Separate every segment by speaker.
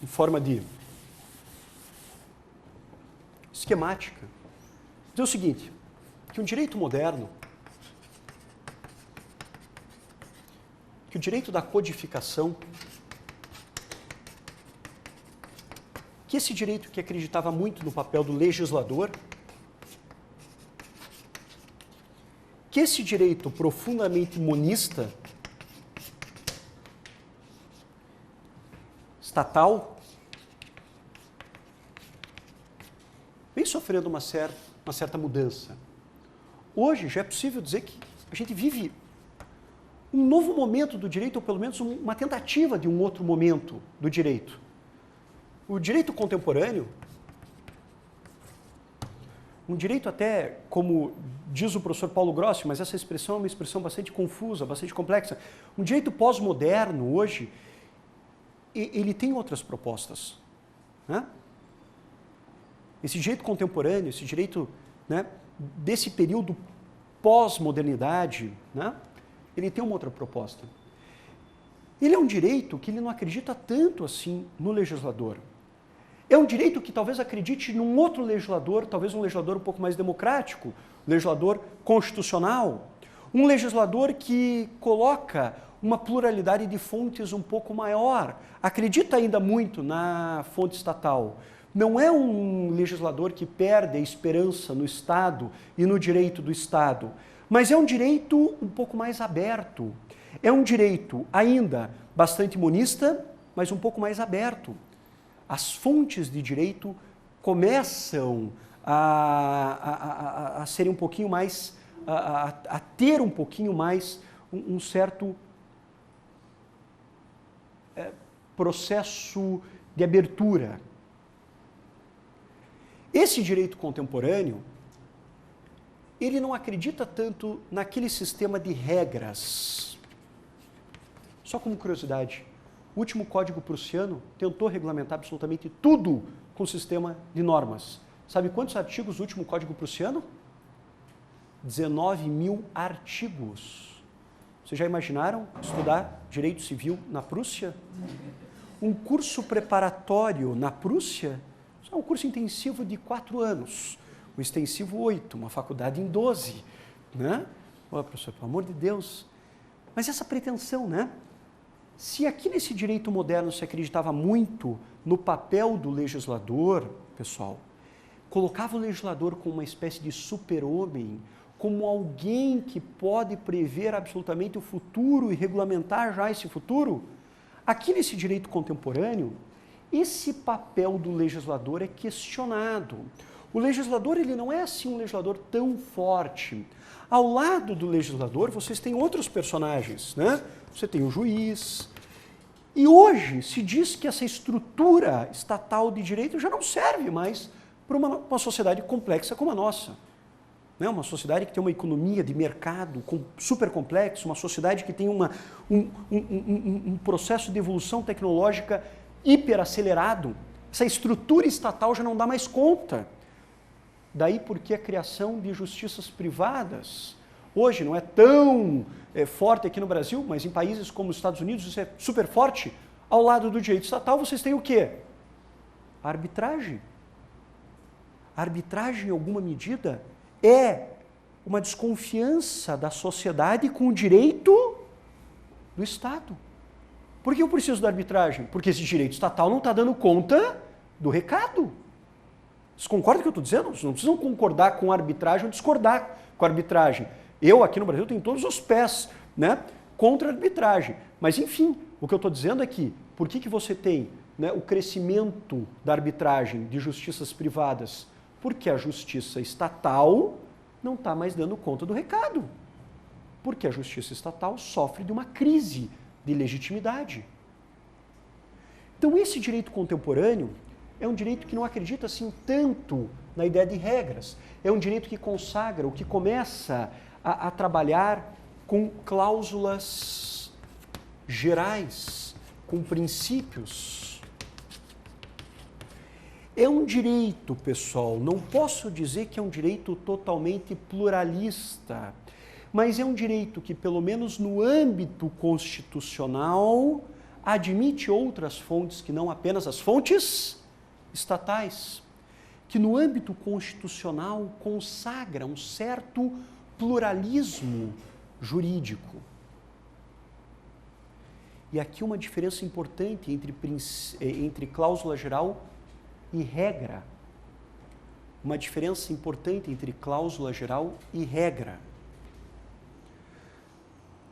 Speaker 1: em forma de esquemática, dizer o seguinte, que um direito moderno, que o direito da codificação, que esse direito que acreditava muito no papel do legislador, que esse direito profundamente monista, estatal, vem sofrendo uma certa mudança. Hoje já é possível dizer que a gente vive um novo momento do direito, ou pelo menos uma tentativa de um outro momento do direito. O direito contemporâneo, um direito até, como diz o professor Paulo Grossi, mas essa expressão é uma expressão bastante confusa, bastante complexa, um direito pós-moderno hoje, ele tem outras propostas, né? Esse direito contemporâneo, esse direito, né, desse período pós-modernidade, né, ele tem uma outra proposta. Ele é um direito que ele não acredita tanto assim no legislador. É um direito que talvez acredite num outro legislador, talvez um legislador um pouco mais democrático, um legislador constitucional, um legislador que coloca uma pluralidade de fontes um pouco maior, acredita ainda muito na fonte estatal. Não é um legislador que perde a esperança no Estado e no direito do Estado, mas é um direito um pouco mais aberto. É um direito ainda bastante monista, mas um pouco mais aberto. As fontes de direito começam a serem um pouquinho mais, a ter um pouquinho mais um certo processo de abertura. Esse direito contemporâneo, ele não acredita tanto naquele sistema de regras. Só como curiosidade, o último Código Prussiano tentou regulamentar absolutamente tudo com o sistema de normas. Sabe quantos artigos o último Código Prussiano? 19 mil artigos. Vocês já imaginaram estudar direito civil na Prússia? Um curso preparatório na Prússia é um curso intensivo de 4 anos, um extensivo 8, uma faculdade em 12, né? Ô, professor, pelo amor de Deus. Mas essa pretensão, né? Se aqui nesse direito moderno se acreditava muito no papel do legislador, pessoal, colocava o legislador como uma espécie de super-homem, como alguém que pode prever absolutamente o futuro e regulamentar já esse futuro, aqui nesse direito contemporâneo, esse papel do legislador é questionado. O legislador, ele não é assim um legislador tão forte. Ao lado do legislador, vocês têm outros personagens, né? Você tem o juiz. E hoje se diz que essa estrutura estatal de direito já não serve mais para uma sociedade complexa como a nossa. Né? Uma sociedade que tem uma economia de mercado super complexa, uma sociedade que tem um processo de evolução tecnológica hiperacelerado. Essa estrutura estatal já não dá mais conta. Daí porque a criação de justiças privadas hoje não é tão forte aqui no Brasil, mas em países como os Estados Unidos isso é super forte. Ao lado do direito estatal vocês têm o quê? A arbitragem. A arbitragem, em alguma medida, é uma desconfiança da sociedade com o direito do Estado. Por que eu preciso da arbitragem? Porque esse direito estatal não está dando conta do recado. Vocês concordam com o que eu estou dizendo? Vocês não precisam concordar com a arbitragem ou discordar com a arbitragem. Eu, aqui no Brasil, tenho todos os pés, né, contra a arbitragem. Mas, enfim, o que eu estou dizendo é que, por que você tem, né, o crescimento da arbitragem de justiças privadas? Porque a justiça estatal não está mais dando conta do recado. Porque a justiça estatal sofre de uma crise de legitimidade. Então, esse direito contemporâneo é um direito que não acredita assim tanto na ideia de regras. É um direito que consagra, ou que começa a trabalhar com cláusulas gerais, com princípios. É um direito, pessoal, não posso dizer que é um direito totalmente pluralista, mas é um direito que, pelo menos no âmbito constitucional, admite outras fontes que não apenas as fontes estatais, que no âmbito constitucional consagra um certo pluralismo jurídico. E aqui uma diferença importante entre cláusula geral e regra. Uma diferença importante entre cláusula geral e regra.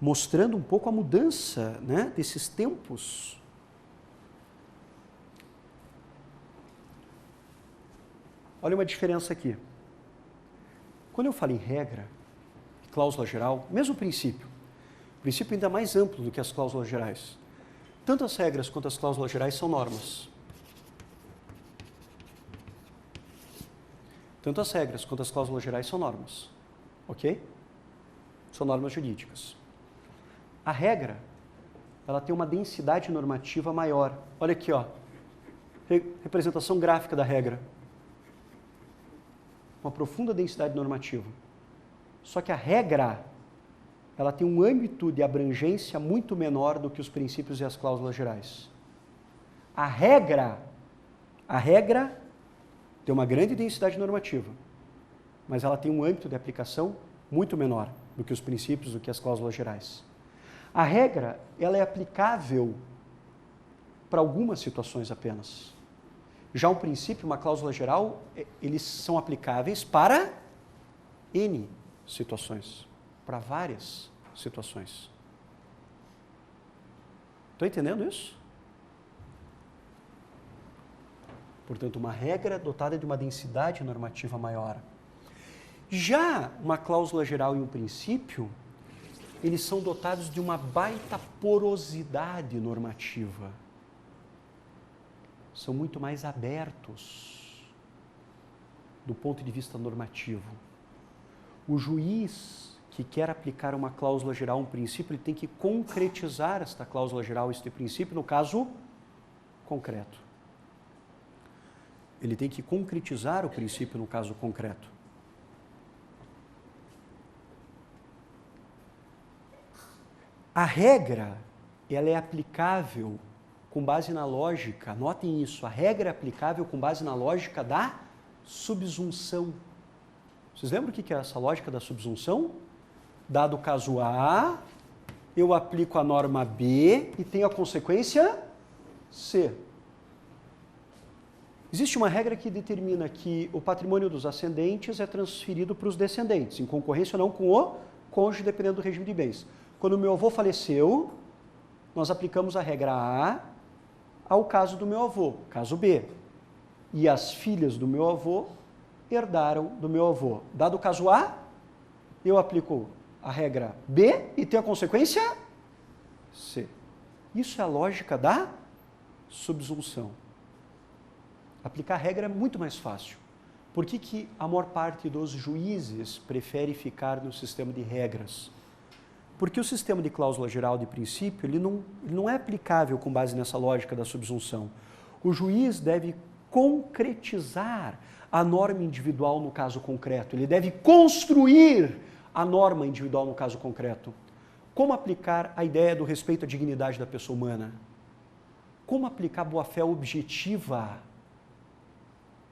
Speaker 1: Mostrando um pouco a mudança, né, desses tempos. Olha uma diferença aqui. Quando eu falo em regra, cláusula geral, mesmo princípio. O princípio ainda mais amplo do que as cláusulas gerais. Tanto as regras quanto as cláusulas gerais são normas. Tanto as regras quanto as cláusulas gerais são normas. Ok? São normas jurídicas. A regra, ela tem uma densidade normativa maior. Olha aqui, ó. Representação gráfica da regra. Uma profunda densidade normativa. Só que a regra, ela tem um âmbito de abrangência muito menor do que os princípios e as cláusulas gerais. A regra tem uma grande densidade normativa, mas ela tem um âmbito de aplicação muito menor do que os princípios, do que as cláusulas gerais. A regra, ela é aplicável para algumas situações apenas. Já um princípio, uma cláusula geral, eles são aplicáveis para N situações, para várias situações. Estão entendendo isso? Portanto, uma regra dotada de uma densidade normativa maior. Já uma cláusula geral e um princípio, eles são dotados de uma baita porosidade normativa. São muito mais abertos do ponto de vista normativo. O juiz que quer aplicar uma cláusula geral, um princípio, ele tem que concretizar esta cláusula geral, este princípio, no caso concreto. Ele tem que concretizar o princípio no caso concreto. A regra, ela é aplicável com base na lógica, notem isso, a regra é aplicável com base na lógica da subsunção. Vocês lembram o que é essa lógica da subsunção? Dado o caso A, eu aplico a norma B e tenho a consequência C. Existe uma regra que determina que o patrimônio dos ascendentes é transferido para os descendentes, em concorrência ou não com o cônjuge, dependendo do regime de bens. Quando meu avô faleceu, nós aplicamos a regra A ao caso do meu avô, caso B. E as filhas do meu avô herdaram do meu avô. Dado o caso A, eu aplico a regra B e tenho a consequência C. Isso é a lógica da subsunção. Aplicar a regra é muito mais fácil. Por que a maior parte dos juízes prefere ficar no sistema de regras? Porque o sistema de cláusula geral de princípio, ele não é aplicável com base nessa lógica da subsunção. O juiz deve concretizar a norma individual no caso concreto. Ele deve construir a norma individual no caso concreto. Como aplicar a ideia do respeito à dignidade da pessoa humana? Como aplicar boa-fé objetiva?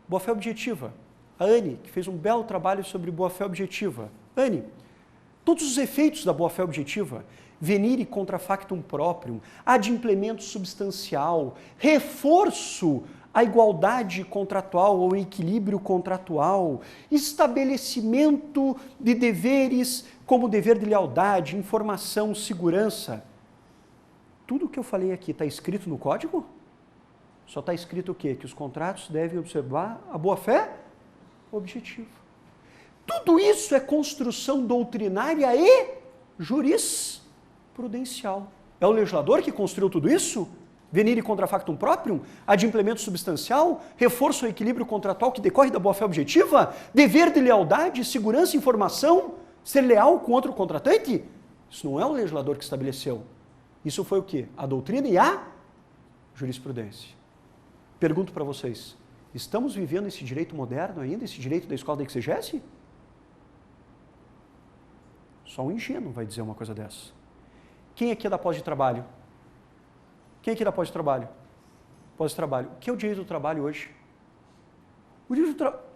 Speaker 1: Boa-fé objetiva. A Anne, que fez um belo trabalho sobre boa-fé objetiva. Anne, todos os efeitos da boa-fé objetiva, venire contra factum proprium, adimplemento substancial, reforço à igualdade contratual ou equilíbrio contratual, estabelecimento de deveres como o dever de lealdade, informação, segurança. Tudo o que eu falei aqui está escrito no código? Só está escrito o quê? Que os contratos devem observar a boa-fé objetiva. Tudo isso é construção doutrinária e jurisprudencial. É o legislador que construiu tudo isso? Venire contra factum proprium? Adimplemento substancial? Reforço ao equilíbrio contratual que decorre da boa-fé objetiva? Dever de lealdade, segurança, informação? Ser leal com outro contratante? Isso não é o legislador que estabeleceu. Isso foi o quê? A doutrina e a jurisprudência. Pergunto para vocês, estamos vivendo esse direito moderno ainda, esse direito da escola da exegese? Só um ingênuo vai dizer uma coisa dessa. Quem aqui é da pós de trabalho? Quem aqui dá pós-trabalho? Pós-trabalho. O que é o direito do trabalho hoje? O direito do trabalho...